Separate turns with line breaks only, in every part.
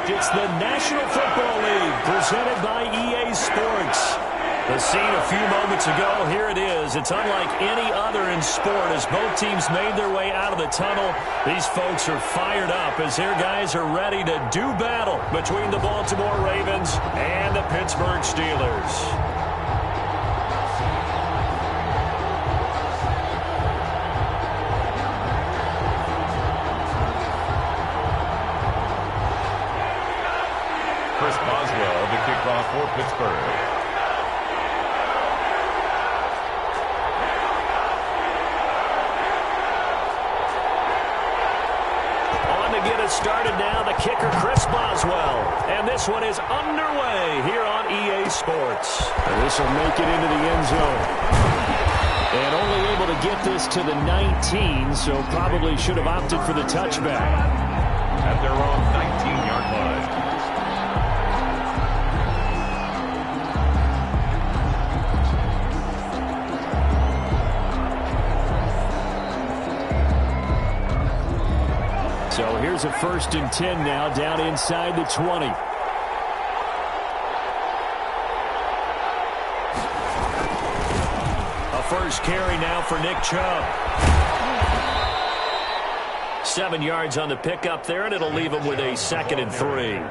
It's the National Football League presented by EA Sports. The scene a few moments ago, here it is. It's unlike any other in sport as both teams made their way out of the tunnel. These folks are fired up as their guys are ready to do battle between the Baltimore Ravens and the Pittsburgh Steelers.
The kickoff for Pittsburgh.
On to get it started now, the kicker, Chris Boswell. And this one is underway here on EA Sports. And this will make it into the end zone. And only able to get this to the 19, so probably should have opted for the touchback.
At their own 19-yard line.
So here's a 1st and 10 now, down inside the 20. A first carry now for Nick Chubb. 7 yards on the pickup there, and it'll leave him with a 2nd and 3.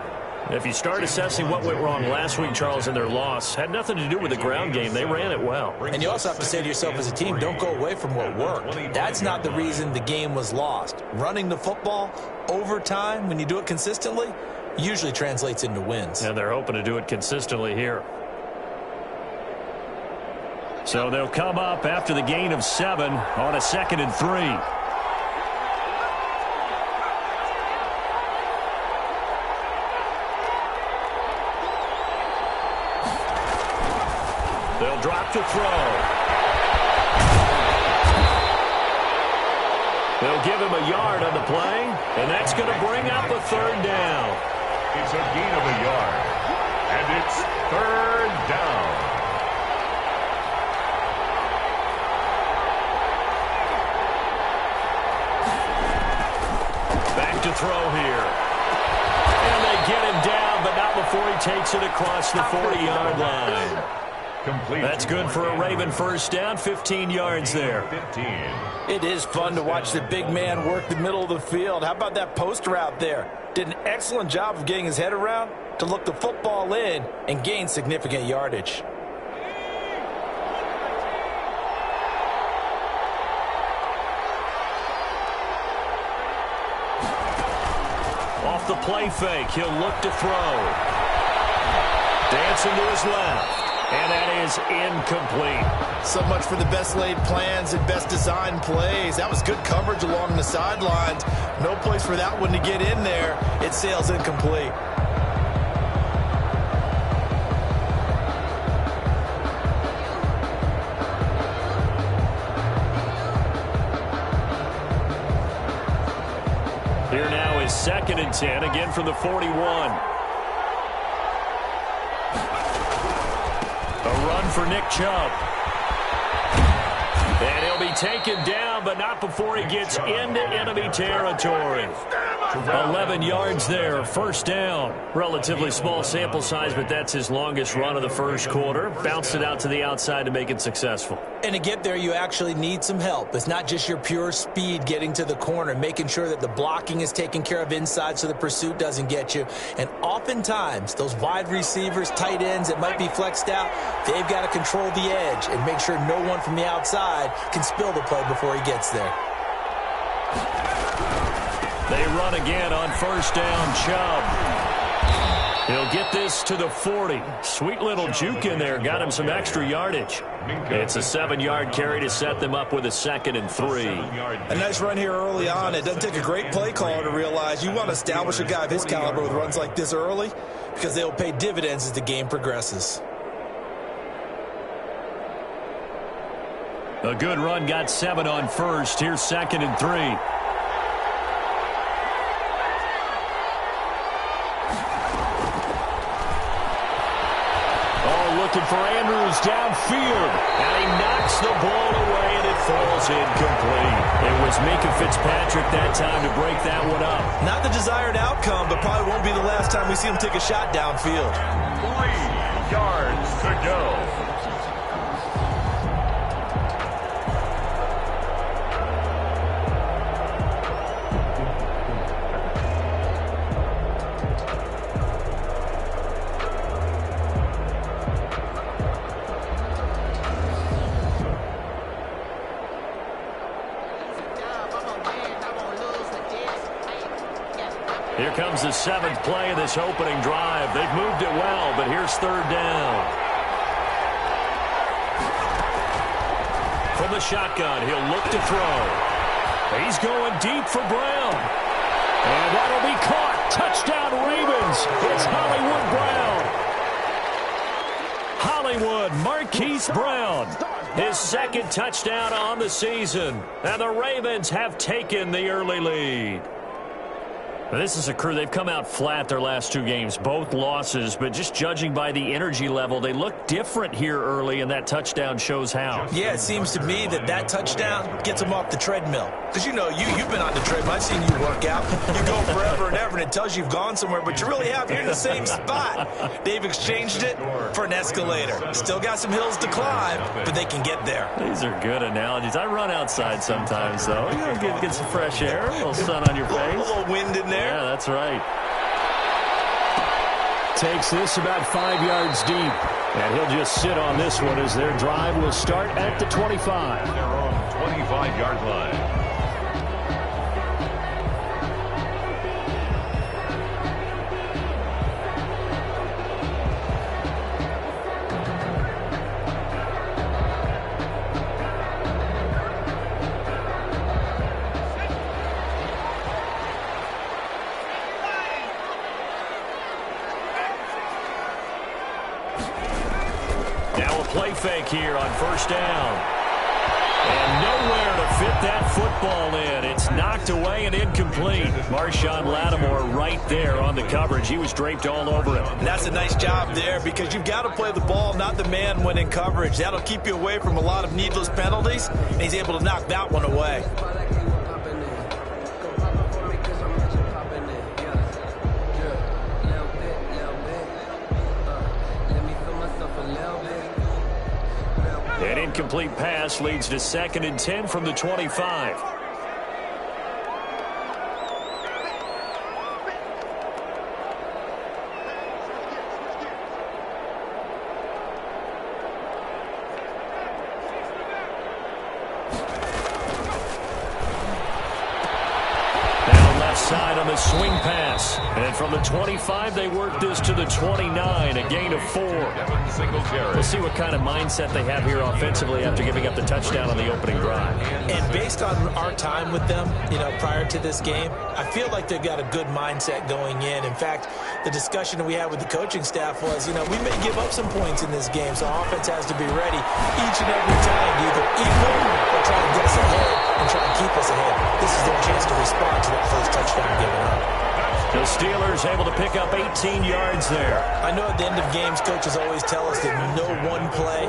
If you start assessing what went wrong last week, Charles, in their loss, had nothing to do with the ground game. They ran it well.
And you also have to say to yourself as a team, don't go away from what worked. That's not the reason the game was lost. Running the football over time, when you do it consistently, usually translates into wins.
And they're hoping to do it consistently here. So they'll come up after the gain of 7 on a 2nd and 3. They'll drop to throw. They'll give him a yard on the play, and that's going to bring up a 3rd down.
It's a gain of a yard, and it's 3rd down.
Back to throw here. And they get him down, but not before he takes it across the 40-yard line. That's good for a Raven 1st down, 15 yards there.
15.
It is fun to watch the big man work the middle of the field. How about that post route there? Did an excellent job of getting his head around to look the football in and gain significant yardage.
Off the play fake, he'll look to throw. Dancing to his left. And that is incomplete.
So much for the best laid plans and best designed plays. That was good coverage along the sidelines. No place for that one to get in there. It sails incomplete.
Here now is 2nd and 10, again from the 41. A run for Nick Chubb. And he'll be taken down, but not before he gets into enemy territory. 11 yards there, 1st down. Relatively small sample size, but that's his longest run of the 1st quarter. Bounced it out to the outside to make it successful.
And to get there, you actually need some help. It's not just your pure speed getting to the corner, making sure that the blocking is taken care of inside so the pursuit doesn't get you. And oftentimes, those wide receivers, tight ends that might be flexed out, they've got to control the edge and make sure no one from the outside can spill the play before he gets there.
They run again on 1st down, Chubb. He'll get this to the 40. Sweet little juke in there. Got him some extra yardage. It's a 7-yard carry to set them up with a 2nd and 3.
A nice run here early on. It doesn't take a great play caller to realize you want to establish a guy of his caliber with runs like this early because they'll pay dividends as the game progresses.
A good run, got 7 on 1st. Here's 2nd and 3. Looking for Andrews downfield, and he knocks the ball away, and it falls incomplete. It was Minkah Fitzpatrick that time to break that one up.
Not the desired outcome, but probably won't be the last time we see him take a shot downfield.
3 yards to go.
Here comes the 7th play of this opening drive. They've moved it well, but here's 3rd down. From the shotgun, he'll look to throw. He's going deep for Brown. And that'll be caught. Touchdown, Ravens. It's Hollywood Brown. Hollywood, Marquise Brown. His 2nd touchdown on the season. And the Ravens have taken the early lead. This is a crew, they've come out flat their last 2 games, both losses, but just judging by the energy level, they look different here early, and that touchdown shows how.
Yeah, it seems to me that touchdown gets them off the treadmill. Because, you know, you've been on the treadmill. I've seen you work out. You go forever and ever, and it tells you you've gone somewhere, but you really have. You're in the same spot. They've exchanged it for an escalator. Still got some hills to climb, but they can get there.
These are good analogies. I run outside sometimes, though. You know, get some fresh air, a little sun on your face.
A little wind in there.
Yeah, that's right.
Takes this about 5 yards deep. And he'll just sit on this one as their drive will start at the 25.
Their own 25-yard line.
Play fake here on 1st down. And nowhere to fit that football in. It's knocked away and incomplete. Marshawn Lattimore right there on the coverage. He was draped all over him.
And that's a nice job there because you've got to play the ball, not the man when in coverage. That'll keep you away from a lot of needless penalties, and he's able to knock that one away.
An incomplete pass leads to 2nd and 10 from the 25. Side on the swing pass. And from the 25, they work this to the 29, a gain of 4. We'll see what kind of mindset they have here offensively after giving up the touchdown on the opening drive.
And based on our time with them, you know, prior to this game, I feel like they've got a good mindset going in. In fact, the discussion that we had with the coaching staff was, you know, we may give up some points in this game, so our offense has to be ready each and every time to either equal or try to get us ahead and try to keep us ahead. This is their chance to respond to that first touchdown given up.
The Steelers able to pick up 18 yards there.
I know at the end of games, coaches always tell us that no one play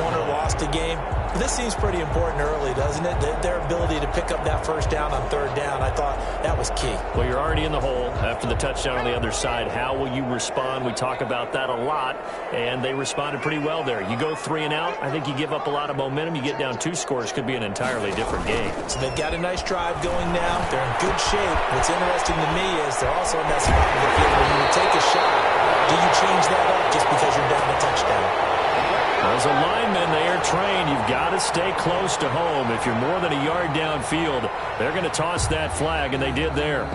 won or lost a game. But this seems pretty important early, doesn't it? Their ability to pick up that first down on 3rd down, I thought that was key.
Well, you're already in the hole after the touchdown on the other side. How will you respond? We talk about that a lot, and they responded pretty well there. You go 3 and out, I think you give up a lot of momentum. You get down 2 scores, could be an entirely different game.
So they've got a nice drive going now. They're in good shape. What's interesting to me is they're also in that spot of the field where you take a shot. Do you change that up just because you're down a touchdown?
As a lineman, they are trained. You've got to stay close to home. If you're more than a yard downfield, they're going to toss that flag, and they did there.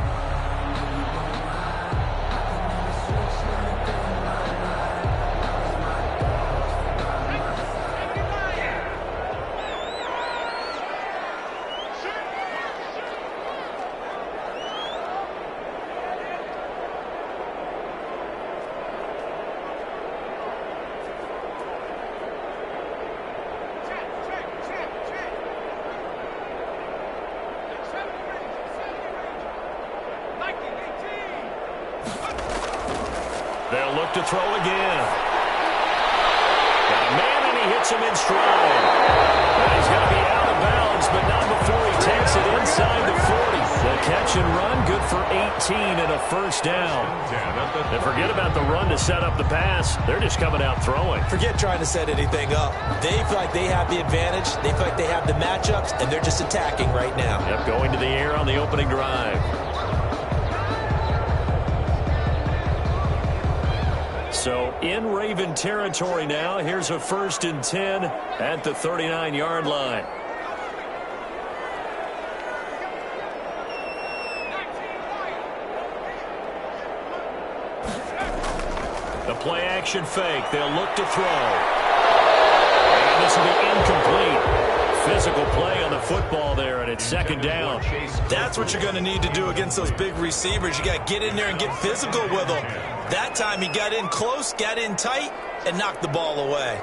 They'll look to throw again. Got a man, and he hits him in stride. And he's going to be out of bounds, but not before he takes it inside the 40. The catch and run, good for 18 and a first down. And forget about the run to set up the pass. They're just coming out throwing.
Forget trying to set anything up. They feel like they have the advantage. They feel like they have the matchups, and they're just attacking right now.
Yep, going to the air on the opening drive. So in Raven territory now. Here's a 1st and 10 at the 39-yard line. The play action fake. They'll look to throw. And this will be incomplete. Physical play on the football there, and it's 2nd down.
That's what you're going to need to do against those big receivers. You got to get in there and get physical with them. That time he got in close, got in tight, and knocked the ball away.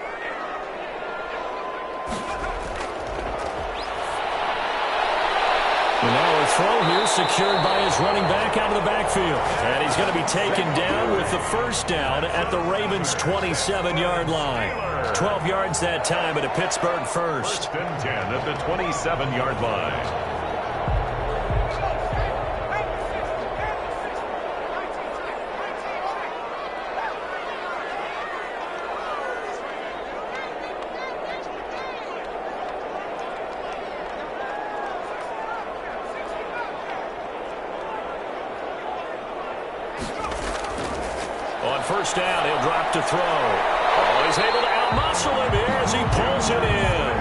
And now a throw here secured by his running back out of the backfield. And he's going to be taken down with the 1st down at the Ravens' 27-yard line. 12 yards that time at a Pittsburgh 1st.
1st and 10 at the 27-yard line.
On 1st down, he'll drop to throw. Oh, he's able to outmuscle him here as he pulls it in.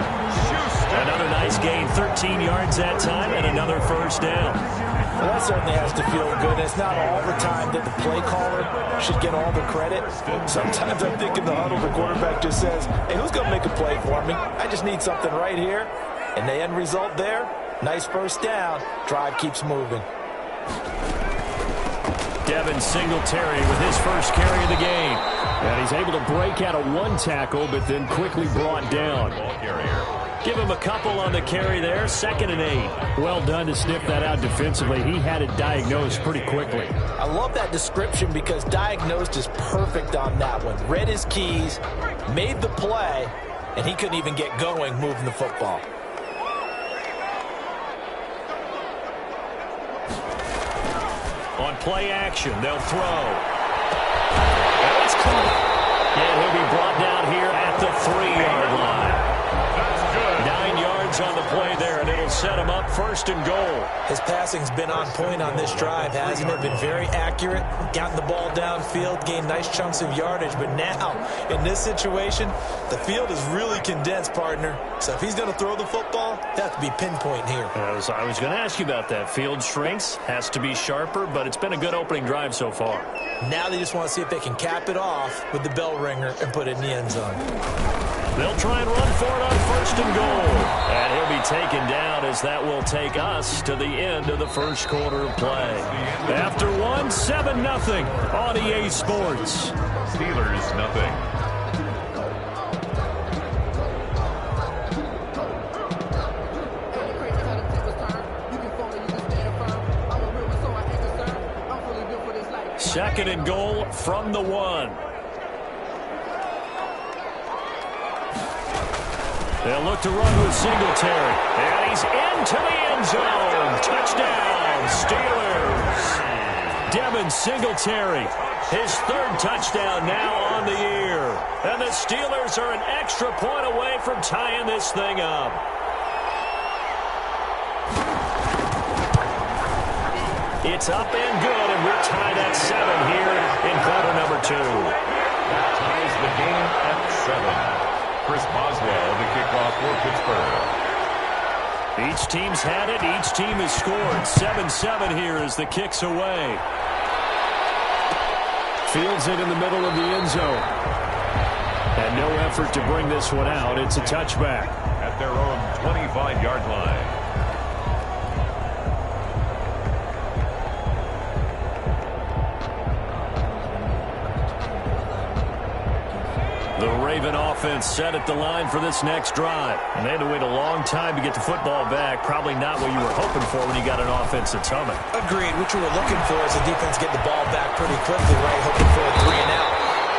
Another nice gain, 13 yards that time, and another 1st down.
Well, that certainly has to feel good. It's not all the time that the play caller should get all the credit. Sometimes I think in the huddle, the quarterback just says, hey, who's going to make a play for me? I just need something right here. And the end result there, nice 1st down. Drive keeps moving.
Devin Singletary with his first carry of the game. And he's able to break out of one tackle, but then quickly brought down. Give him a couple on the carry there, 2nd and 8.
Well done to sniff that out defensively. He had it diagnosed pretty quickly.
I love that description because diagnosed is perfect on that one. Read his keys, made the play, and he couldn't even get going moving the football.
On play action, they'll throw. And it's caught. And he'll be brought down here at the 3-yard line.
That's good.
9 yards on the play there, and it'll set him up 1st and goal.
His passing's been on point on this drive, hasn't it? Been very accurate, gotten the ball downfield, gained nice chunks of yardage. But now, in this situation, the field is really condensed, partner. So if he's going to throw the football, they have to be pinpoint here.
I was going to ask you about that. Field shrinks, has to be sharper, but it's been a good opening drive so far.
Now they just want to see if they can cap it off with the bell ringer and put it in the end zone.
They'll try and run for it on 1st and goal. And he'll be taken down as that will take us to the end of the 1st quarter of play. After 7-0 on EA Sports.
Steelers, nothing.
Second and goal from the 1. They'll look to run with Singletary. And he's into the end zone. Touchdown, Steelers. Devin Singletary, his 3rd touchdown now on the year. And the Steelers are an extra point away from tying this thing up. It's up and good, and we're tied at 7 here in quarter number 2.
That ties the game at 7. Chris Boswell, the kickoff for Pittsburgh.
Each team's had it. Each team has scored. 7-7 here as the kick's away.
Fields it in the middle of the end zone. And no effort to bring this one out. It's a touchback.
At their own 25-yard line.
The Raven offense set at the line for this next drive. And they had to wait a long time to get the football back. Probably not what you were hoping for when you got an offense that's humming.
Agreed. What you were looking for is the defense get the ball back pretty quickly, right? Hoping for a 3 and out.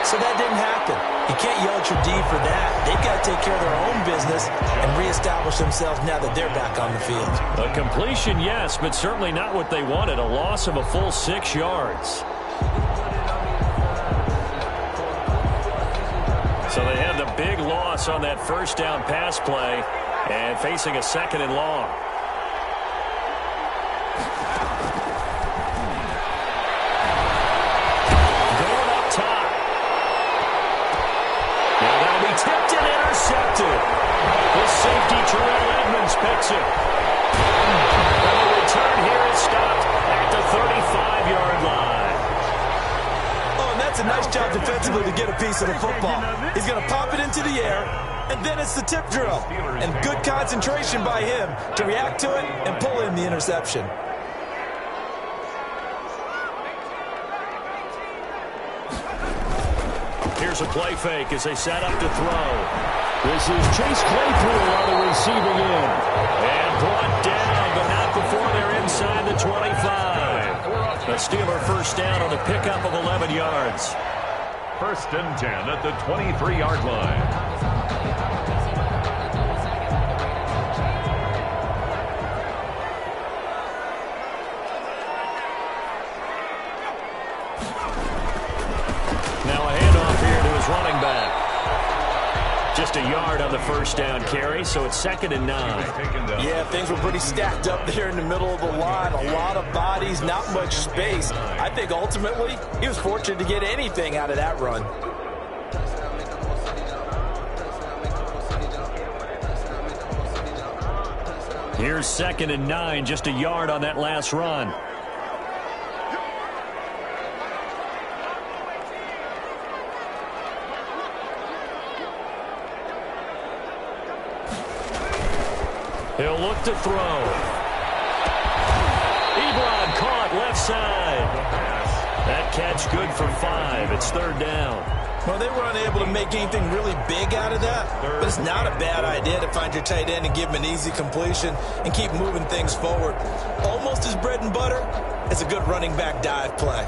So that didn't happen. You can't yell at your D for that. They've got to take care of their own business and reestablish themselves now that they're back on the field.
A completion, yes, but certainly not what they wanted. A loss of a full 6 yards. So they have the big loss on that first down pass play and facing a 2nd and long. Tipped and intercepted. The safety, Terrell Edmonds, picks it. And the return here is stopped at the 35-yard line.
Oh, and that's a nice job defensively to get a piece of the football. He's going to pop it into the air, and then it's the tip drill. And good concentration by him to react to it and pull in the interception.
Here's a play fake as they set up to throw.
This is Chase Claypool on the receiving end.
And brought down, but not before they're inside the 25. A Steeler first down on the pickup of 11 yards.
1st and 10 at the 23-yard line.
Running back. Just a yard on the first down carry, so it's 2nd and 9.
Yeah, things were pretty stacked up there in the middle of the line. A lot of bodies, not much space. I think ultimately he was fortunate to get anything out of that run.
Here's 2nd and 9, just a yard on that last run. He'll look to throw. Ebron caught left side. That catch good for 5. It's 3rd down.
Well, they were unable to make anything really big out of that, but it's not a bad idea to find your tight end and give him an easy completion and keep moving things forward. Almost as bread and butter as a good running back dive play.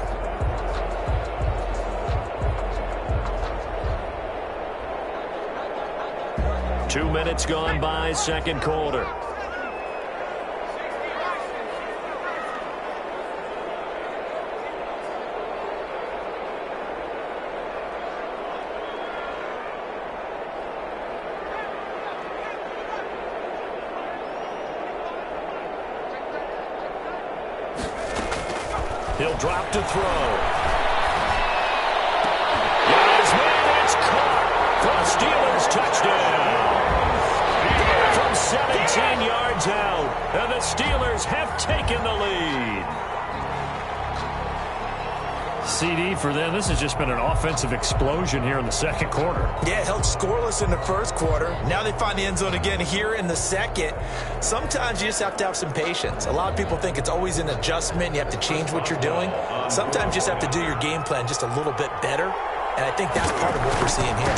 Two minutes gone by, 2nd quarter. He'll drop to throw. Got his man, it's caught for a Steelers touchdown. From 17 yards out, and the Steelers have taken the lead. CD for them. This has just been an offensive explosion here in the 2nd quarter.
Yeah, held scoreless in the 1st quarter. Now they find the end zone again here in the 2nd. Sometimes you just have to have some patience. A lot of people think it's always an adjustment. You have to change what you're doing. Sometimes you just have to do your game plan just a little bit better. And I think that's part of what we're seeing here.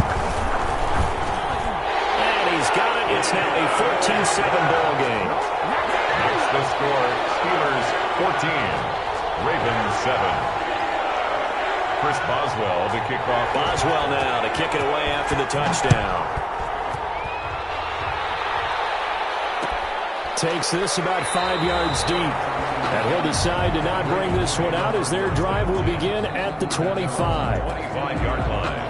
And he's got it. It's now a 14-7 ball game.
That's the score. Steelers 14, Ravens 7. Chris Boswell to kick off.
Boswell now to kick it away after the touchdown.
Takes this about 5 yards deep. And he'll decide to not bring this one out as their drive will begin at the 25.
25-yard line.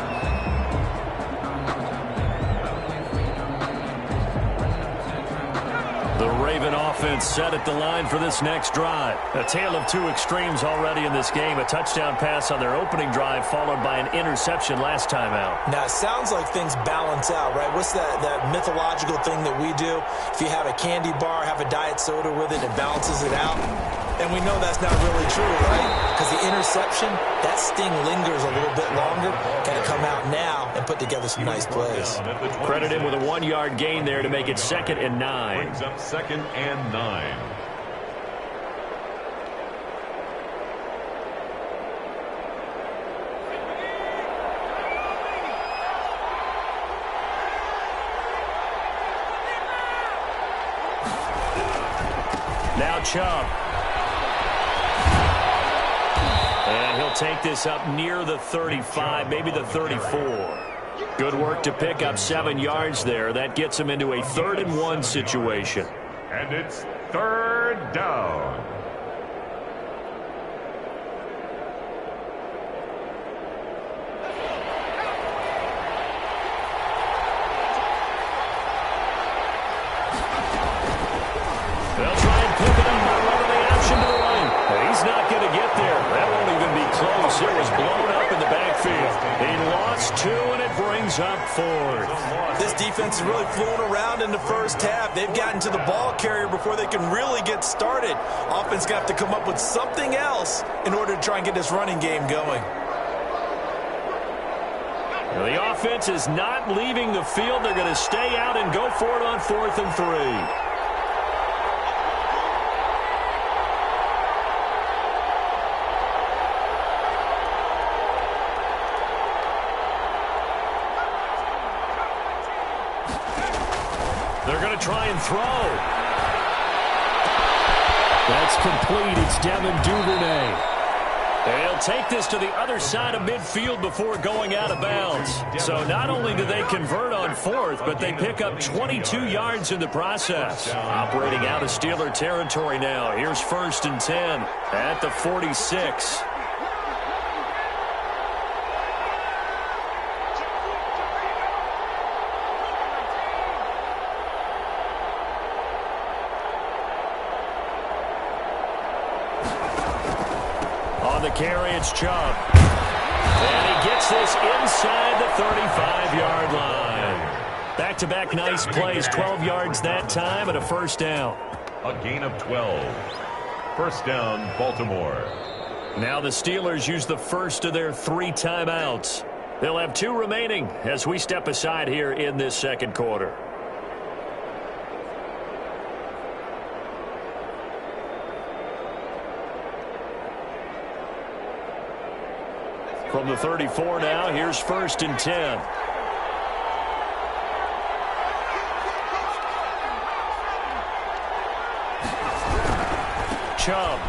The Raven offense set at the line for this next drive. A tale of two extremes already in this game. A touchdown pass on their opening drive followed by an interception last time out.
Now, it sounds like things balance out, right? What's that mythological thing that we do? If you have a candy bar, have a diet soda with it, it balances it out. And we know that's not really true, right? Because the interception, that sting lingers a little bit longer. Got to come out now and put together some nice plays.
Credit him with a 1-yard gain there to make it 2nd and 9.
Brings up 2nd and 9.
Now Chubb. And he'll They'll take this up near the 35, maybe the 34. Good work to pick up 7 yards there. That gets them into a 3rd-and-1 situation.
And it's 3rd down.
They'll try and pick it up by running the option to the right. But he's not going to get there. That won't even be close. It was blown up in the backfield. He lost 2, and it brings up 4th.
This defense is really flew around in the first half. They've gotten to the ball carrier before they can really get started. Offense going to have to come up with something else in order to try and get this running game going.
The offense is not leaving the field. They're going to stay out and go for it on 4th and 3. They're going to try and throw.
That's complete. It's Devin Duvernay.
They'll take this to the other side of midfield before going out of bounds. So not only do they convert on 4th, but they pick up 22 yards in the process. Operating out of Steeler territory now. Here's 1st and 10 at the 46. The carry, it's Chubb. And he gets this inside the 35-yard line. Back-to-back nice plays, 12 yards that time and a 1st down.
A gain of 12. 1st down, Baltimore.
Now the Steelers use the first of their 3 timeouts. They'll have 2 remaining as we step aside here in this 2nd quarter. From the 34 now, here's 1st and 10. Chubb.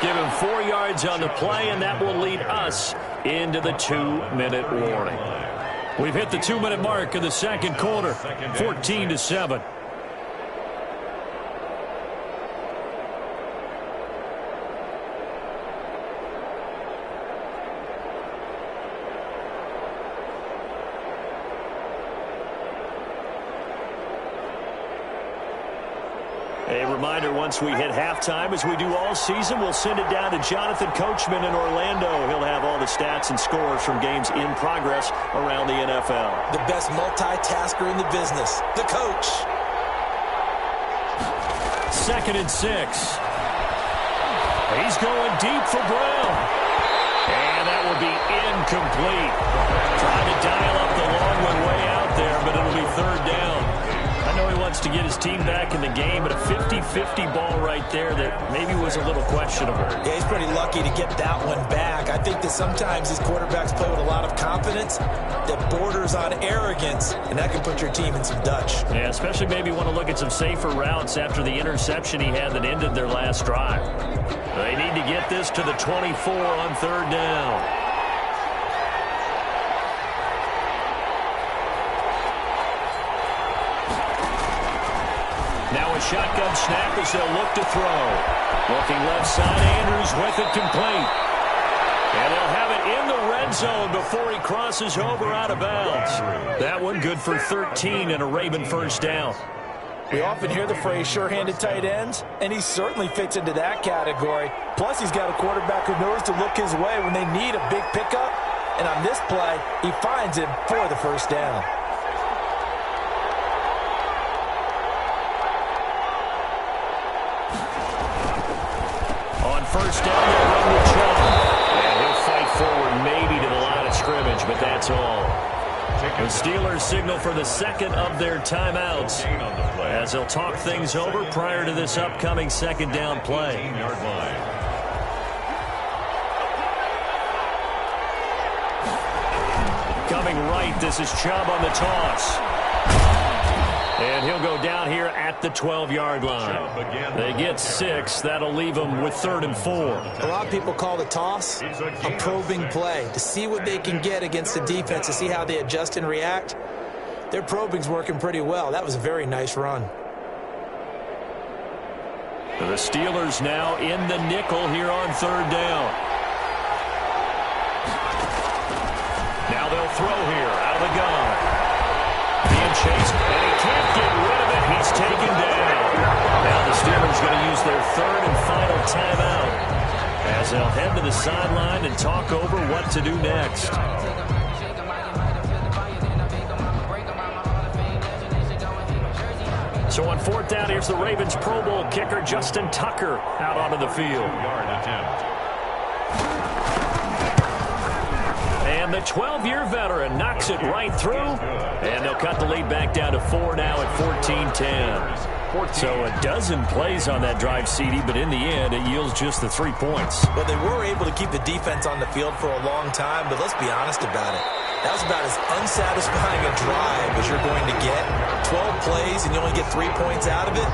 Give him 4 yards on the play, and that will lead us into the 2-minute warning. We've hit the 2-minute mark in the 2nd quarter, 14-7. A reminder, once we hit halftime, as we do all season, we'll send it down to Jonathan Coachman in Orlando. He'll have all the stats and scores from games in progress around the NFL.
The best multitasker in the business, the coach.
2nd and 6. He's going deep for Brown. And that will be incomplete. Trying to dial up the long one way out there, but it'll be 3rd down. I know he wants to get his team back in the game, but a 50-50 ball right there that maybe was a little questionable.
Yeah, he's pretty lucky to get that one back. I think that sometimes these quarterbacks play with a lot of confidence that borders on arrogance, and that can put your team in some Dutch.
Yeah, especially maybe want to look at some safer routes after the interception he had that ended their last drive. They need to get this to the 24 on 3rd down. Now a shotgun snap as they'll look to throw. Looking left side, Andrews with it complete. And they'll have it in the red zone before he crosses over out of bounds. That one good for 13 and a Raven 1st down.
We often hear the phrase sure-handed tight ends, and he certainly fits into that category. Plus, he's got a quarterback who knows to look his way when they need a big pickup. And on this play, he finds him for the 1st down.
On 1st down, they'll run with Chubb. And he'll fight forward maybe to the line of scrimmage, but that's all. The Steelers signal for the 2nd of their timeouts as they'll talk things over prior to this upcoming 2nd down play. Coming right, this is Chubb on the toss. And he'll go down here at the 12-yard line. They get 6. That'll leave them with 3rd and 4.
A lot of people call the toss a probing play to see what they can get against the defense, to see how they adjust and react. Their probing's working pretty well. That was a very nice run.
The Steelers now in the nickel here on 3rd down. Now they'll throw here out of the gun. Being chased, and he can't get rid of it. He's taken down. Now the Steelers going to use their 3rd and final timeout as they'll head to the sideline and talk over what to do next. So on 4th down, here's the Ravens Pro Bowl kicker Justin Tucker out onto the field. And the 12-year veteran knocks it right through. And they'll cut the lead back down to 4 now at 14-10. So a dozen plays on that drive, CD, but in the end, it yields just the 3 points.
Well, they were able to keep the defense on the field for a long time, but let's be honest about it. That was about as unsatisfying a drive as you're going to get. 12 plays and you only get 3 points out of it.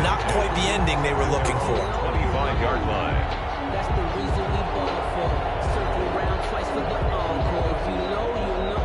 Not quite the ending they were looking for.
25-yard line.
That's the reason we ball for. Circle around twice for the encore. If you know, you know.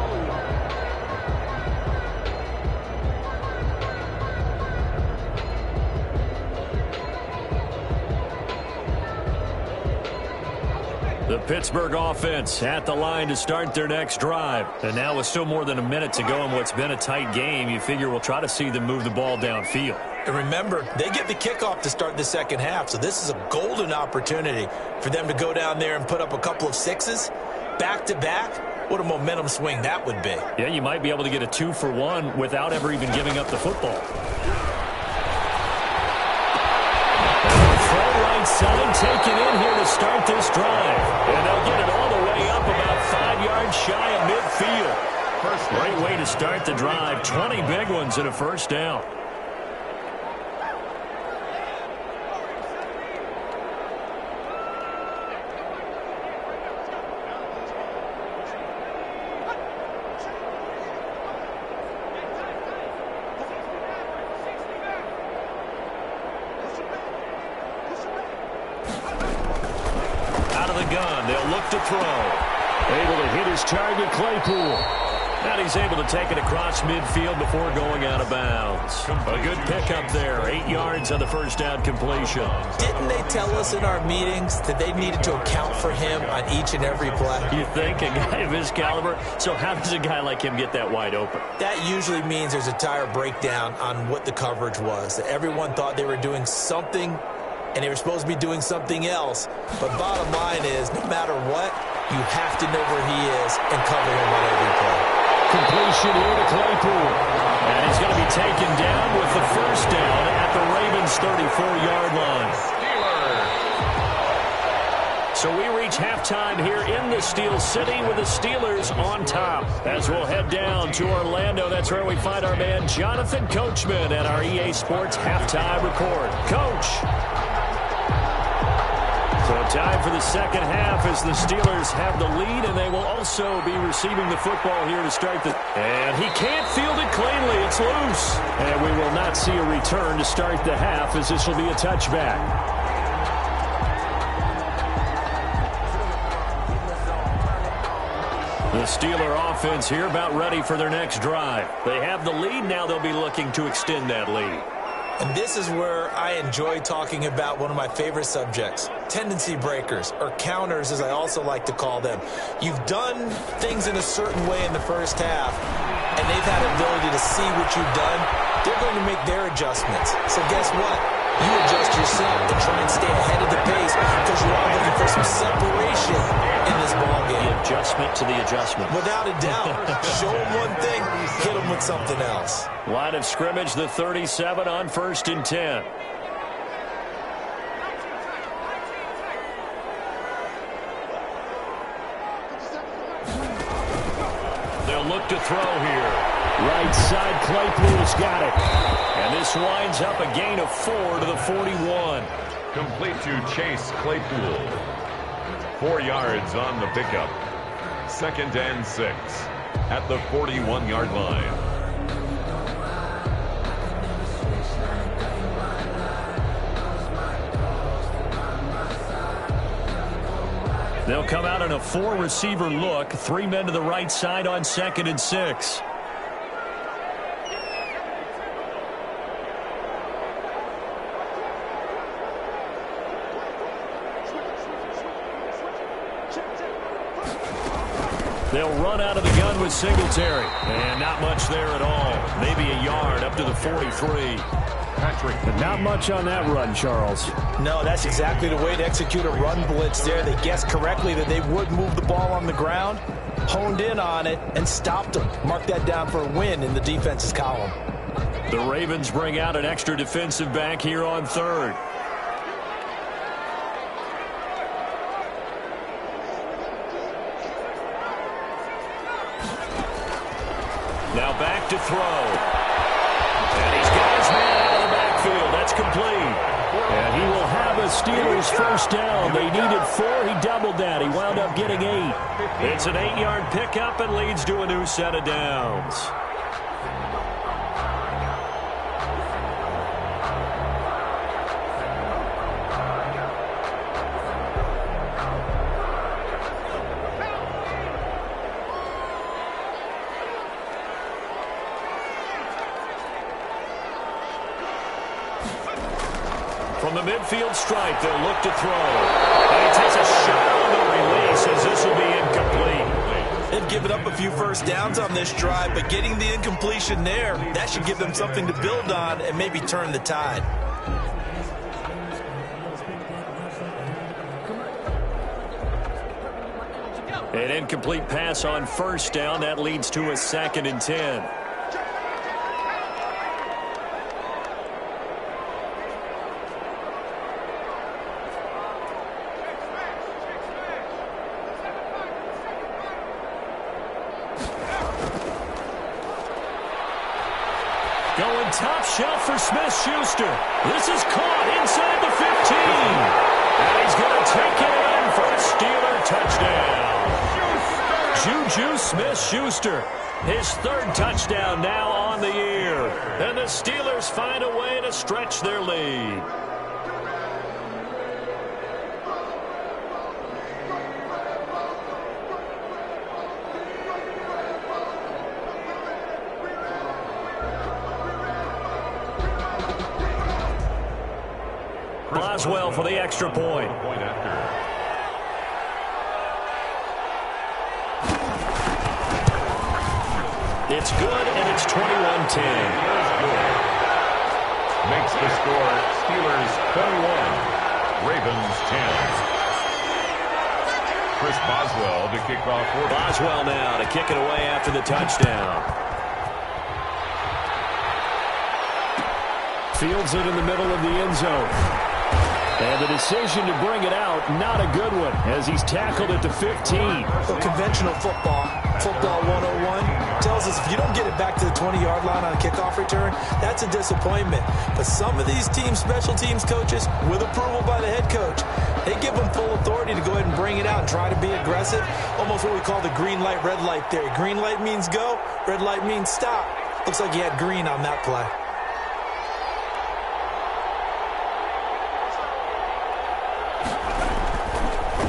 The Pittsburgh offense at the line to start their next drive. And now with still more than a minute to go in what's been a tight game, you figure we'll try to see them move the ball downfield.
And remember, they get the kickoff to start the second half, so this is a golden opportunity for them to go down there and put up a couple of 6s back-to-back. What a momentum swing that would be.
Yeah, you might be able to get a 2-for-1 without ever even giving up the football. Right side taken in here to start this drive. And they'll get it all the way up about 5 yards shy of midfield. Great way to start the drive. 20 big ones and a first down. To throw. Able to hit his target, Claypool. And he's able to take it across midfield before going out of bounds. A good pickup there. 8 yards on the first down completion.
Didn't they tell us in our meetings that they needed to account for him on each and every play?
You think? A guy of his caliber? So how does a guy like him get that wide open?
That usually means there's a tire breakdown on what the coverage was. That everyone thought they were doing something and they were supposed to be doing something else. But bottom line is, no matter what, you have to know where he is and cover him on every play.
Completion here to Claypool. And he's going to be taken down with the first down at the Ravens' 34-yard line. So we reach halftime here in the Steel City with the Steelers on top. As we'll head down to Orlando, that's where we find our man Jonathan Coachman at our EA Sports Halftime Report. Coach. So time for the second half as the Steelers have the lead, and they will also be receiving the football here to start the... And he can't field it cleanly. It's loose. And we will not see a return to start the half as this will be a touchback. The Steeler offense here about ready for their next drive. They have the lead. Now they'll be looking to extend that lead.
And this is where I enjoy talking about one of my favorite subjects, tendency breakers, or counters as I also like to call them. You've done things in a certain way in the first half, and they've had the ability to see what you've done. They're going to make their adjustments. So guess what? You adjust yourself and try and stay ahead of the pace because you are looking for some separation in this ballgame.
The adjustment to the adjustment.
Without a doubt. Show them one thing, hit them with something else.
Line of scrimmage, the 37 on 1st and 10. They'll look to throw here. Right side, Claypool's got it. And this winds up a gain of 4 to the 41.
Complete to Chase Claypool. 4 yards on the pickup. 2nd and 6 at the 41-yard line.
They'll come out in a 4-receiver look. 3 men to the right side on 2nd and 6. They'll run out of the gun with Singletary. And not much there at all. Maybe a yard up to the 43.
But not much on that run, Charles.
No, that's exactly the way to execute a run blitz there. They guessed correctly that they would move the ball on the ground, honed in on it, and stopped them. Mark that down for a win in the defense's column.
The Ravens bring out an extra defensive back here on 3rd. Now back to throw. And he's got his man out of the backfield. That's complete.
And he will have a Steelers first down. They needed 4. He doubled that. He wound up getting 8.
It's an 8-yard pickup and leads to a new set of downs. From the midfield stripe, they'll look to throw. And he takes a shot on the release as this will be incomplete.
They've given up a few first downs on this drive, but getting the incompletion there, that should give them something to build on and maybe turn the tide.
An incomplete pass on first down. That leads to a 2nd and 10. Going top shelf for Smith-Schuster. This is caught inside the 15. And he's going to take it in for a Steeler touchdown. Juju Smith-Schuster, his 3rd touchdown now on the year. And the Steelers find a way to stretch their lead. Boswell for the extra point. It's good, and it's 21-10.
Makes the score Steelers 21, Ravens 10. Chris Boswell to kick off.
Boswell now to kick it away after the touchdown.
Fields it in the middle of the end zone. And the decision to bring it out, not a good one, as he's tackled at the 15.
Well, conventional football 101, tells us if you don't get it back to the 20-yard line on a kickoff return, that's a disappointment. But some of these special teams coaches, with approval by the head coach, they give them full authority to go ahead and bring it out and try to be aggressive. Almost what we call the green light, red light theory. Green light means go, red light means stop. Looks like he had green on that play.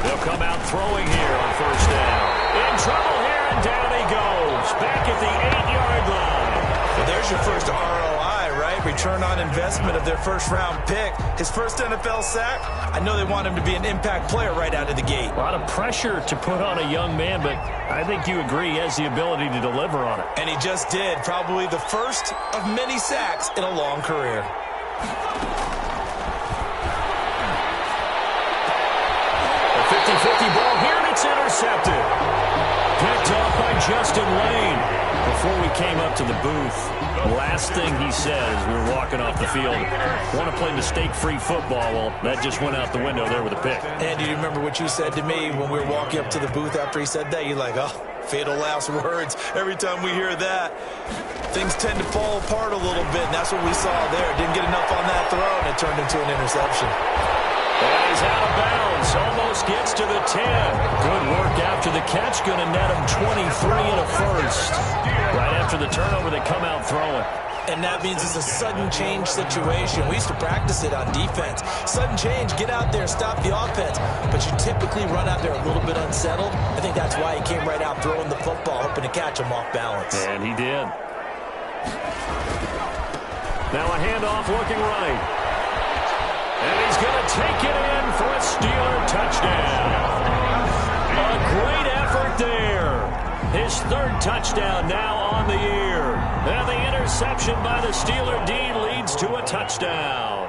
They'll come out throwing here on first down. In trouble here, and down he goes. Back at the 8-yard line.
Well, there's your first ROI, right? Return on investment of their first-round pick. His first NFL sack, I know they want him to be an impact player right out of the gate.
A lot of pressure to put on a young man, but I think you agree he has the ability to deliver on it.
And he just did. Probably the first of many sacks in a long career.
A 50-50 ball here, and it's intercepted. Picked off by Justin Lane before we came up to the booth. Last thing he says, we were walking off the field, want to play mistake-free football. Well, that just went out the window there with a pick.
Andy, do you remember what you said to me when we were walking up to the booth after he said that? You're like, oh, fatal last words. Every time we hear that, things tend to fall apart a little bit, and that's what we saw there. Didn't get enough on that throw, and it turned into an interception.
And he's out of bounds. Almost gets to the 10. Good work after the catch. Going to net him 23 and a first. Right after the turnover, they come out throwing.
And that means it's a sudden change situation. We used to practice it on defense. Sudden change, get out there, stop the offense. But you typically run out there a little bit unsettled. I think that's why he came right out throwing the football, hoping to catch him off balance.
And he did. Now a handoff looking right. And he's going to take it in for a Steeler touchdown. A great effort there. His third touchdown now on the year. And the interception by the Steeler D leads to a touchdown.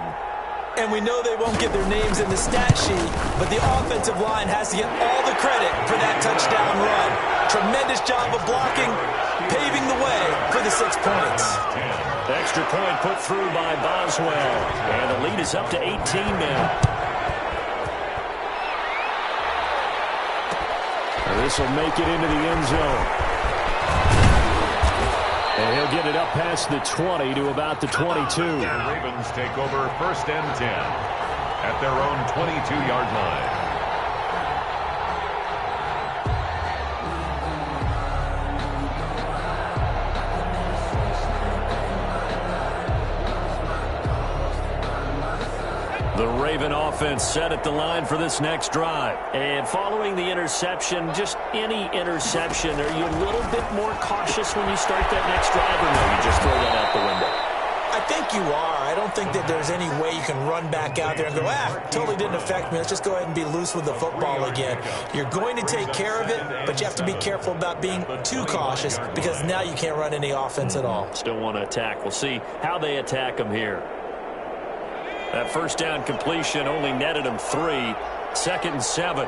And we know they won't get their names in the stat sheet, but the offensive line has to get all the credit for that touchdown run. Tremendous job of blocking, paving the way for the 6 points.
Extra point put through by Boswell. And the lead is up to 18 now. This will make it into the end zone. And he'll get it up past the 20 to about the 22.
The Ravens take over 1st and 10 at their own 22-yard line.
The Raven offense set at the line for this next drive. And following the interception, just any interception, are you a little bit more cautious when you start that next drive, or no, you just throw that out the window?
I think you are. I don't think that there's any way you can run back out there and go, totally didn't affect me. Let's just go ahead and be loose with the football again. You're going to take care of it, but you have to be careful about being too cautious because now you can't run any offense at all.
Still want to attack. We'll see how they attack them here. That first down completion only netted him 3. 2nd and 7. A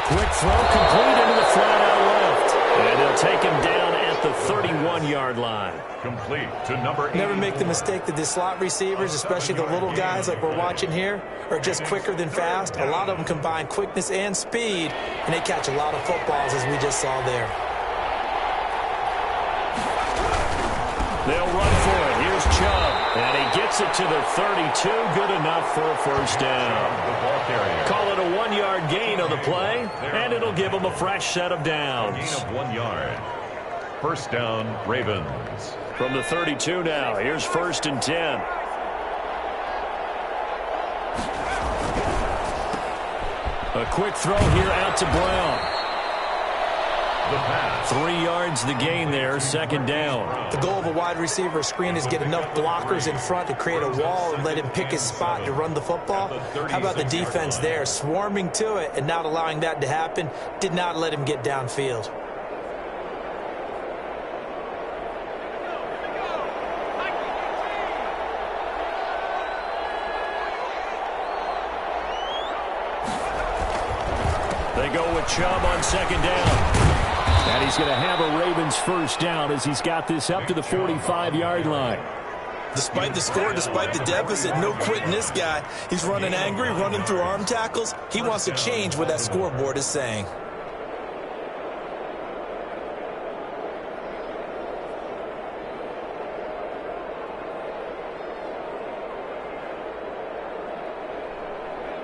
quick throw complete into the flat out left. And they'll take him down at the 31-yard line.
Complete to number 8.
Never make the mistake that the slot receivers, especially the little guys like we're watching here, are just quicker than fast. A lot of them combine quickness and speed, and they catch a lot of footballs as we just saw there.
They'll run for it. Here's Chubb. And he gets it to the 32. Good enough for a first down. Call it a 1-yard gain on the play, and it'll give them a fresh set of downs.
Gain of 1 yard. First down, Ravens.
From the 32 now, here's 1st and 10. A quick throw here out to Brown. 3 yards the gain there, 2nd down.
The goal of a wide receiver screen is get enough blockers in front to create a wall and let him pick his spot to run the football. How about the defense there, swarming to it and not allowing that to happen? Did not let him get downfield.
They go with Chubb on 2nd down. And he's going to have a Ravens first down as he's got this up to the 45-yard line.
Despite the score, despite the deficit, no quitting this guy. He's running angry, running through arm tackles. He wants to change what that scoreboard is saying.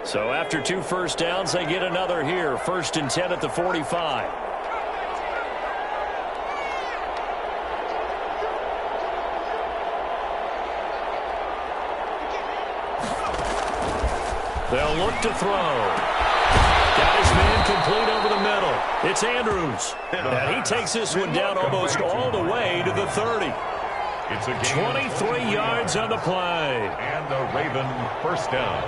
So after 2 first downs, they get another here. 1st and 10 at the 45. They'll look to throw. Got his man complete over the middle. It's Andrews. And he takes this one down almost all the way to the 30.
It's a gain
23 yards on the play.
And a Raven first down.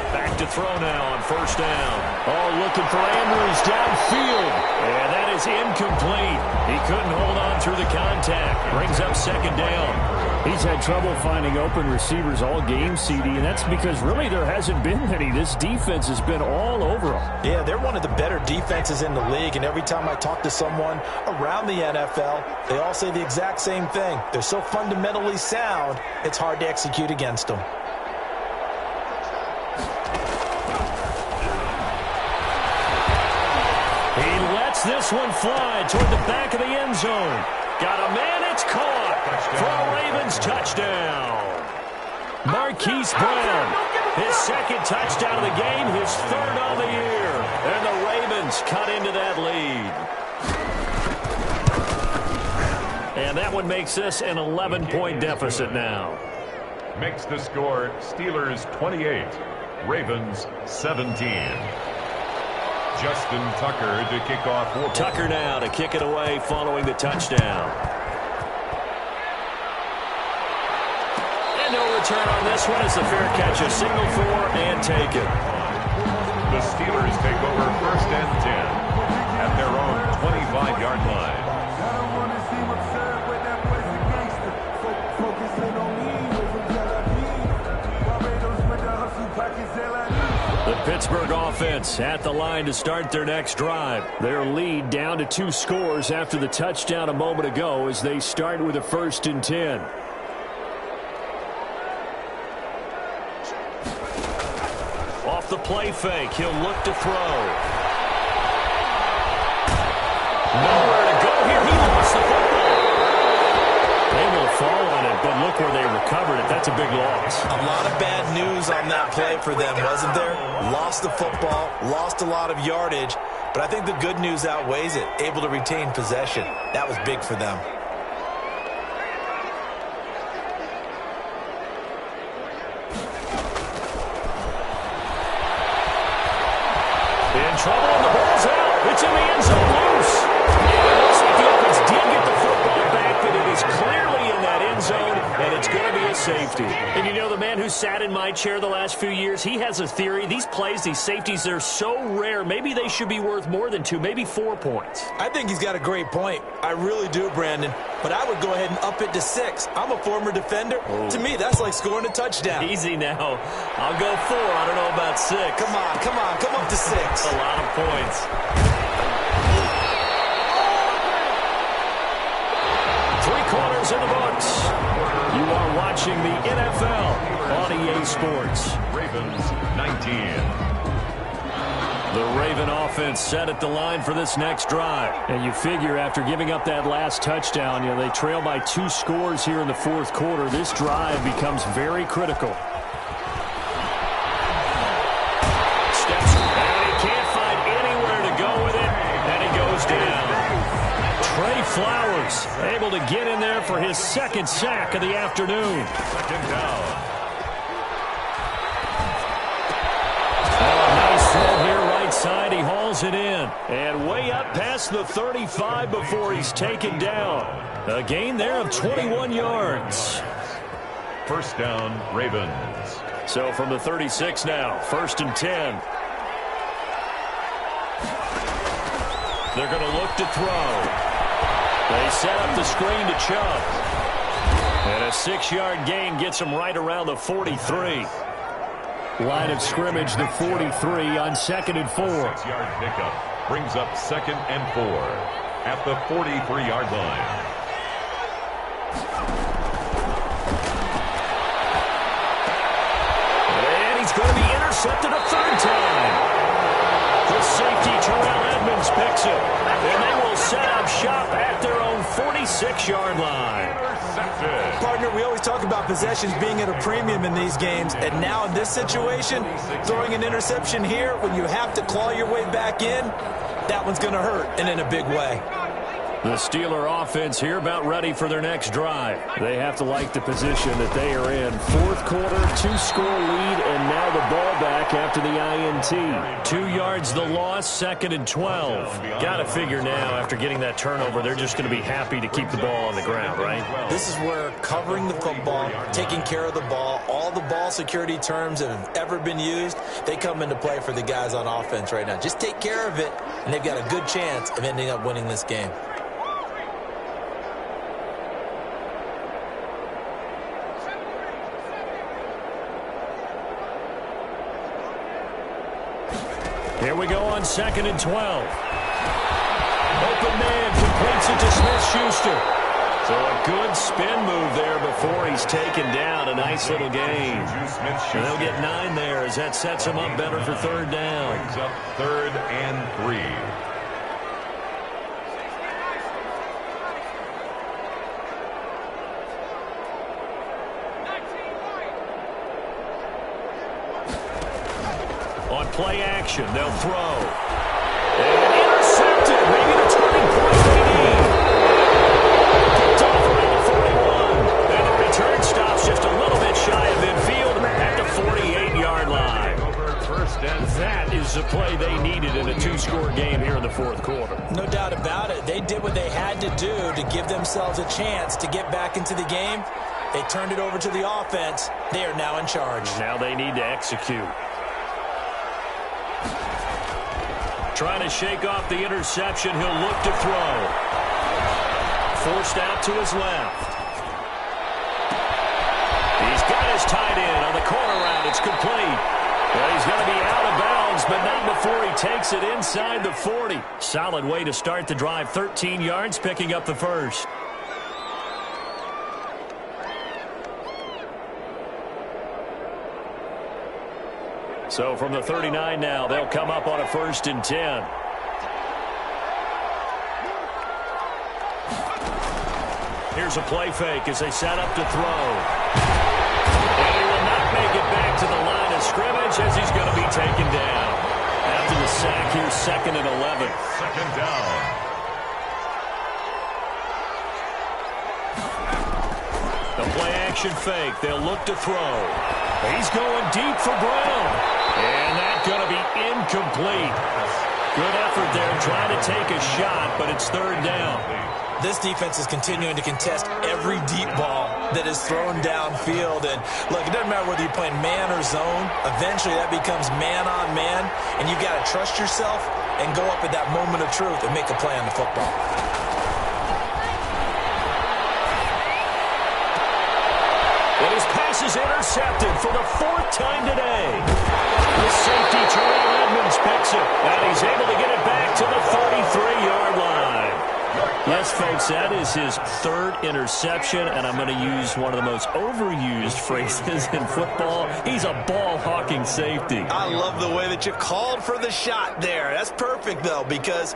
Back to throw now on 1st down. Oh, looking for Andrews downfield. And that is incomplete. He couldn't hold on through the contact. Brings up 2nd down.
He's had trouble finding open receivers all game, CD, and that's because really there hasn't been many. This defense has been all over them.
Yeah, they're one of the better defenses in the league, and every time I talk to someone around the NFL, they all say the exact same thing. They're so fundamentally sound, it's hard to execute against them.
He lets this one fly toward the back of the end zone. Got a man, it's caught for a Ravens touchdown. Marquise Brown His second touchdown of the game, his third of the year. And the Ravens cut into that lead. And that one makes this an 11-point deficit now.
Makes the score Steelers 28, Ravens 17. Justin Tucker to kick off.
Tucker now to kick it away following the touchdown. And no return on this one. It's a fair catch, a signal for and taken.
The Steelers take over 1st and 10 at their own 25-yard line.
The Pittsburgh offense at the line to start their next drive. Their lead down to 2 scores after the touchdown a moment ago as they start with a 1st and 10. Off the play fake, he'll look to throw. Nowhere to go here. He lost the football. Able to fall on it, but look where they recovered it. That's a big loss.
A lot of bad news on that play for them, wasn't there? Lost the football, lost a lot of yardage, but I think the good news outweighs it. Able to retain possession. That was big for them.
In trouble, and the ball's out. It's in the end zone, loose. It looks like the offense did get the football back, but it is clearly in that end zone, and it's going to be a safety. And you know, the man who sat in my chair the last few years, he has a theory. These plays, these safeties, they're so rare. Maybe they should be worth more than 2, maybe 4 points.
I think he's got a great point. I really do, Brandon. But I would go ahead and up it to 6. I'm a former defender. Oh. To me, that's like scoring a touchdown.
Easy now. I'll go 4. I don't know about 6.
Come on. Come up to 6.
That's a lot of points. 3 quarters in the books. You are watching the NFL on EA Sports.
Ravens 19.
The Raven offense set at the line for this next drive. And you figure after giving up that last touchdown, you know, they trail by 2 scores here in the 4th quarter. This drive becomes very critical. Steps and he can't find anywhere to go with it, and he goes down. Trey Flowers able to get in there for his 2nd sack of the afternoon.
2nd down.
Side, he hauls it in, and way up past the 35 before he's taken down. A gain there of 21 yards.
1st down, Ravens.
So from the 36 now, 1st and 10. They're going to look to throw. They set up the screen to Chubb. And a 6-yard gain gets him right around the 43. Line of scrimmage, the 43 on 2nd and 4.
6-yard pickup brings up 2nd and 4 at the 43-yard line.
And he's going to be intercepted a 3rd time. The safety, Terrell Edmonds, picks it. And they will set up shop at their own 46-yard line.
Partner, we always talk about possessions being at a premium in these games, and now in this situation, throwing an interception here when you have to claw your way back in, that one's going to hurt, and in a big way.
The Steeler offense here about ready for their next drive. They have to like the position that they are in. 4th quarter, 2-score lead, and now the ball back after the INT. 2 yards the loss, 2nd and 12. Got to figure now after getting that turnover, they're just going to be happy to keep the ball on the ground, right?
This is where covering the football, taking care of the ball, all the ball security terms that have ever been used, they come into play for the guys on offense right now. Just take care of it, and they've got a good chance of ending up winning this game.
Here we go on 2nd and 12. Open man completes it to Smith-Schuster. So a good spin move there before he's taken down. A nice little gain. And they'll get 9 there as that sets him up better for 3rd down.
Brings up 3rd and 3.
play action. They'll throw. And intercepted. Maybe the turning point they need. Picked off around the 41. And the return stops just a little bit shy of midfield at the 48-yard line. And that is the play they needed in a two-score game here in the fourth quarter.
No doubt about it. They did what they had to do to give themselves a chance to get back into the game. They turned it over to the offense. They are now in charge.
Now they need to execute. Trying to shake off the interception. He'll look to throw. Forced out to his left. He's got his tight end on the corner route. It's complete. Well, he's going to be out of bounds, but not before he takes it inside the 40. Solid way to start the drive. 13 yards, picking up the first. So from the 39 now, they'll come up on a 1st and 10. Here's a play fake as they set up to throw. And he will not make it back to the line of scrimmage as he's going to be taken down. After the sack, here's 2nd and 11.
Second down.
The play action fake. They'll look to throw. He's going deep for Brown. And that's going to be incomplete. Good effort there trying to take a shot, but it's 3rd down.
This defense is continuing to contest every deep ball that is thrown downfield. And, look, it doesn't matter whether you're playing man or zone. Eventually, that becomes man-on-man, and you've got to trust yourself and go up at that moment of truth and make a play on the football.
And his pass is intercepted for the 4th time today. The safety, Terrell Edmonds, picks it, and he's able to get it back to the 33-yard line. Yes, folks, that is his 3rd interception, and I'm going to use one of the most overused phrases in football. He's a ball-hawking safety.
I love the way that you called for the shot there. That's perfect, though, because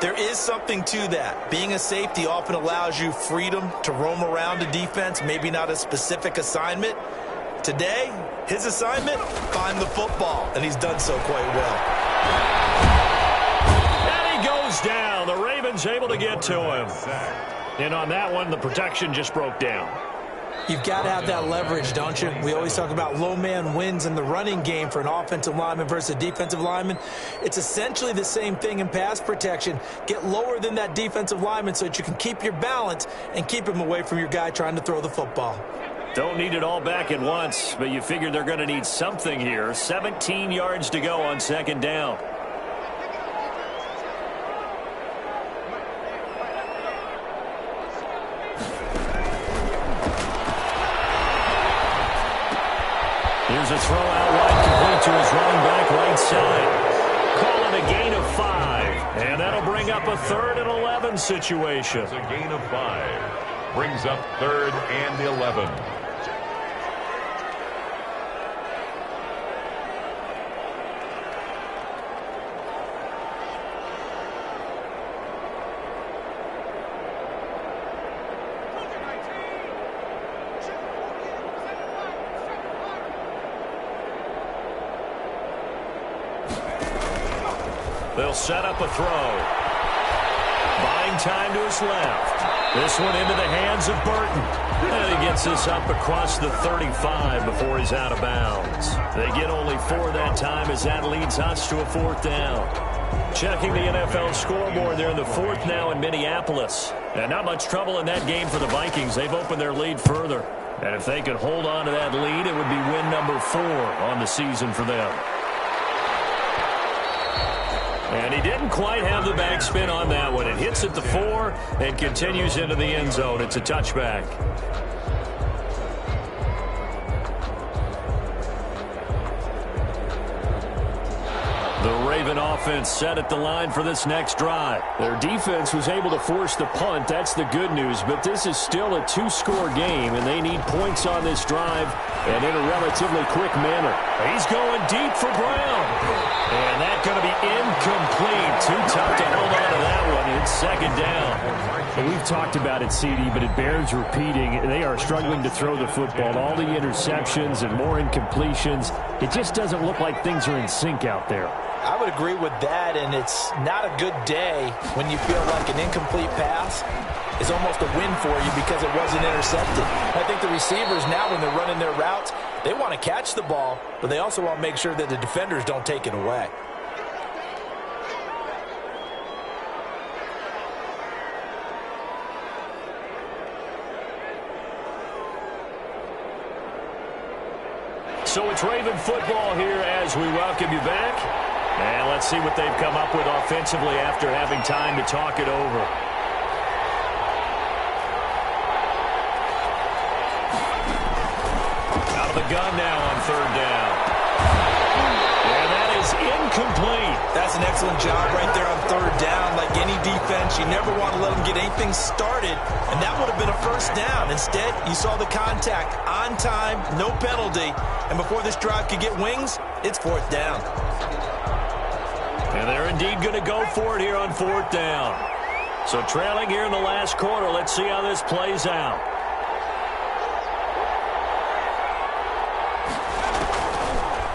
there is something to that. Being a safety often allows you freedom to roam around a defense, maybe not a specific assignment. Today, his assignment, find the football, and he's done so quite well.
And he goes down. The Ravens able to get to him. And on that one, the protection just broke down.
You've got to have that leverage, don't you? We always talk about low man wins in the running game for an offensive lineman versus a defensive lineman. It's essentially the same thing in pass protection. Get lower than that defensive lineman so that you can keep your balance and keep him away from your guy trying to throw the football.
Don't need it all back at once, but you figure they're going to need something here. 17 yards to go on 2nd down. Here's a throw out wide, complete to his running back right side. Call it a gain of 5, and that'll bring up a 3rd and 11 situation.
It's a gain of 5. Brings up 3rd and 11.
They'll set up a throw. Buying time to his left. This one into the hands of Burton. And he gets this up across the 35 before he's out of bounds. They get only 4 that time as that leads us to a 4th down. Checking the NFL scoreboard, they're in the 4th now in Minneapolis. And not much trouble in that game for the Vikings. They've opened their lead further. And if they could hold on to that lead, it would be win number 4 on the season for them. And he didn't quite have the backspin on that one. It hits at the 4 and continues into the end zone. It's a touchback. The Raven offense set at the line for this next drive.
Their defense was able to force the punt. That's the good news. But this is still a two-score game, and they need points on this drive and in a relatively quick manner.
He's going deep for Brown. And that's going to be incomplete. Too tough to hold on to that one. It's second down.
And we've talked about it, CD, but it bears repeating. They are struggling to throw the football. All the interceptions and more incompletions. It just doesn't look like things are in sync out there.
I would agree with that, and it's not a good day when you feel like an incomplete pass is almost a win for you because it wasn't intercepted. I think the receivers now, when they're running their routes, they want to catch the ball, but they also want to make sure that the defenders don't take it away.
So it's Raven football here as we welcome you back. And let's see what they've come up with offensively after having time to talk it over. Out of the gun now on third down. And that is incomplete.
That's an excellent job right there on third down. Like any defense, you never want to let them get anything started, and that would have been a first down. Instead, you saw the contact on time, no penalty, and before this drive could get wings, it's fourth down.
And they're indeed going to go for it here on fourth down. So trailing here in the last quarter, let's see how this plays out.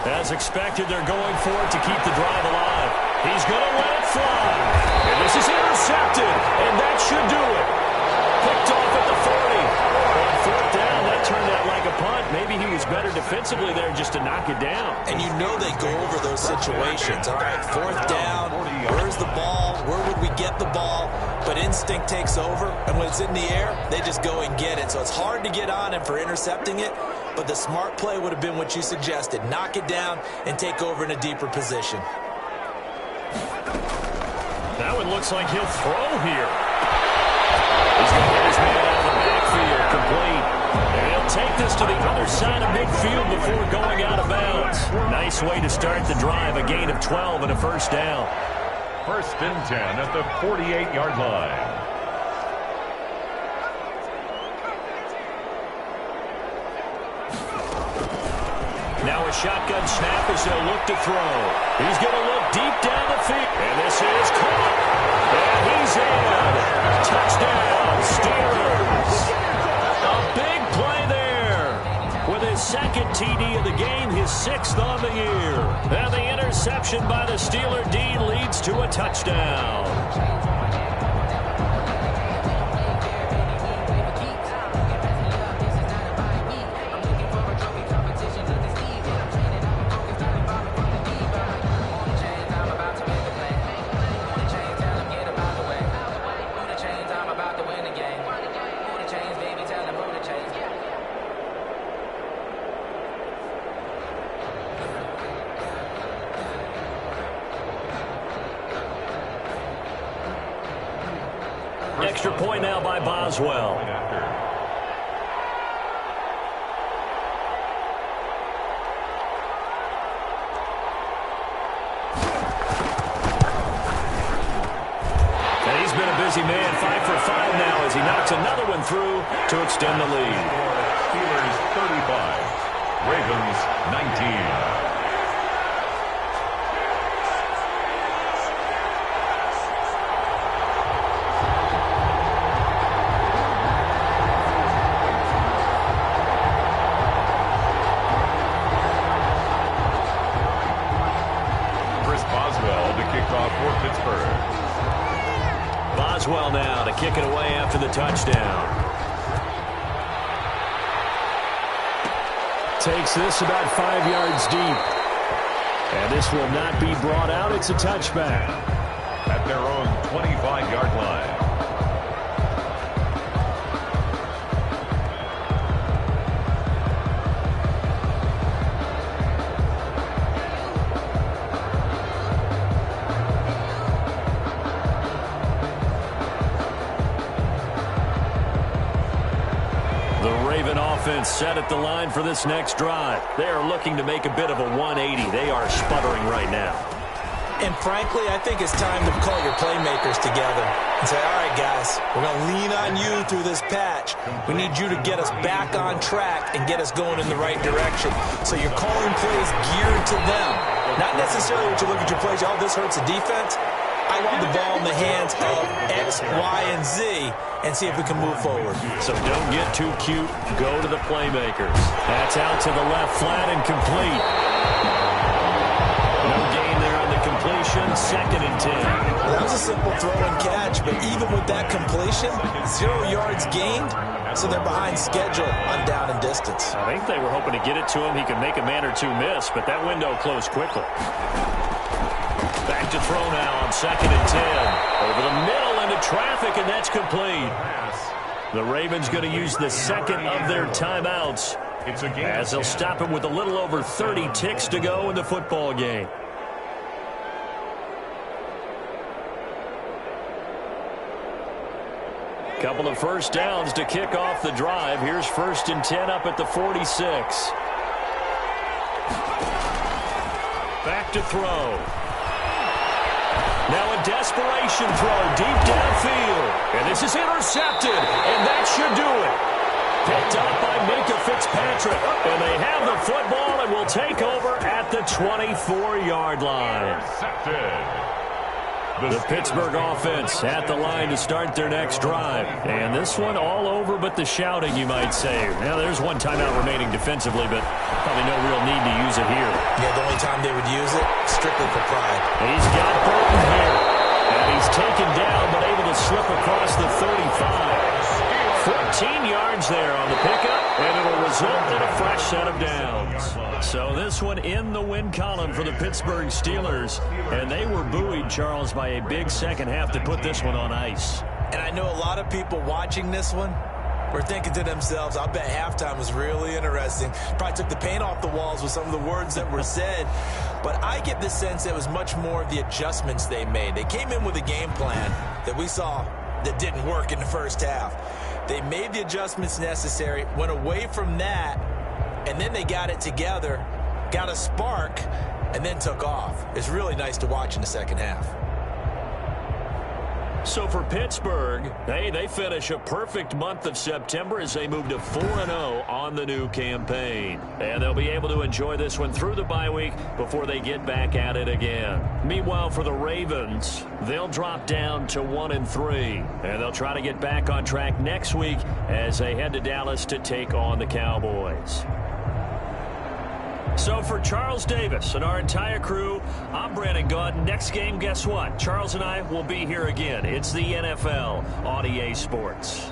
As expected, they're going for it to keep the drive alive. He's going to let it fly. And this is intercepted, and that should do it. Picked off at the 40. On fourth down, that turned out like a punt. Maybe he was better defensively there just to knock it down.
And you know they go over those situations. All right, fourth down, where's the ball? Where would we get the ball? But instinct takes over, and when it's in the air, they just go and get it. So it's hard to get on him for intercepting it, but the smart play would have been what you suggested. Knock it down and take over in a deeper position.
That one looks like he'll throw here. He's going to get his man out of the backfield, complete. And he'll take this to the other side of midfield before going out of bounds. Nice way to start the drive, a gain of 12 and a first down.
First and 10 at the 48-yard line.
Now a shotgun snap as they'll look to throw. He's going to look deep down the field. And this is caught. And he's in. Touchdown, Steelers. A big play there. With his second TD of the game, his sixth on the year. And the interception by the Steeler D leads to a touchdown. Extra point now by Boswell. And he's been a busy man, 5 for 5 now as he knocks another one through to extend the lead.
Steelers 35, Ravens 19.
Boswell now to kick it away after the touchdown.
Takes this about 5 yards deep. And this will not be brought out. It's a touchback.
At their own 25-yard line.
Offense set at the line for this next drive. They are looking to make a bit of a 180. They are sputtering right now.
And frankly, I think it's time to call your playmakers together and say, all right, guys, we're going to lean on you through this patch. We need you to get us back on track and get us going in the right direction. So you're calling plays geared to them. Not necessarily what you look at your plays, oh, this hurts the defense. I want the ball in the hands of X, Y, and Z and see if we can move forward.
So don't get too cute. Go to the playmakers. That's out to the left, flat and complete. No gain there on the completion. 2nd and 10.
Well, that was a simple throw and catch, but even with that completion, 0 yards gained, so they're behind schedule on down and distance.
I think they were hoping to get it to him. He could make a man or two miss, but that window closed quickly. Back to throw now on 2nd and 10. Over the middle into traffic, and that's complete. The Ravens going to use the 2nd of their timeouts as they'll stop him with a little over 30 ticks to go in the football game. Couple of first downs to kick off the drive. Here's 1st and 10 up at the 46. Back to throw. Now a desperation throw deep downfield. And this is intercepted. And that should do it. Picked up by Minka Fitzpatrick. And they have the football and will take over at the 24-yard line. The Pittsburgh offense at the line to start their next drive. And this one all over but the shouting, you might say. Now, there's one timeout remaining defensively, but probably no real need to use it here.
Yeah, the only time they would use it, strictly for pride.
He's got Burton here. And he's taken down, but able to slip across the 35. 14 yards there on the pickup, and it'll result in a fresh set of downs. So this one in the win column for the Pittsburgh Steelers, and they were buoyed, Charles, by a big second half to put this one on ice.
And I know a lot of people watching this one were thinking to themselves, I'll bet halftime was really interesting. Probably took the paint off the walls with some of the words that were said. But I get the sense it was much more of the adjustments they made. They came in with a game plan that we saw that didn't work in the first half. They made the adjustments necessary, went away from that, and then they got it together, got a spark, and then took off. It's really nice to watch in the second half.
So for Pittsburgh, hey, they finish a perfect month of September as they move to 4-0 on the new campaign. And they'll be able to enjoy this one through the bye week before they get back at it again. Meanwhile, for the Ravens, they'll drop down to 1-3. And they'll try to get back on track next week as they head to Dallas to take on the Cowboys. So for Charles Davis and our entire crew, I'm Brandon Gaudin. Next game, guess what? Charles and I will be here again. It's the NFL on EA Sports.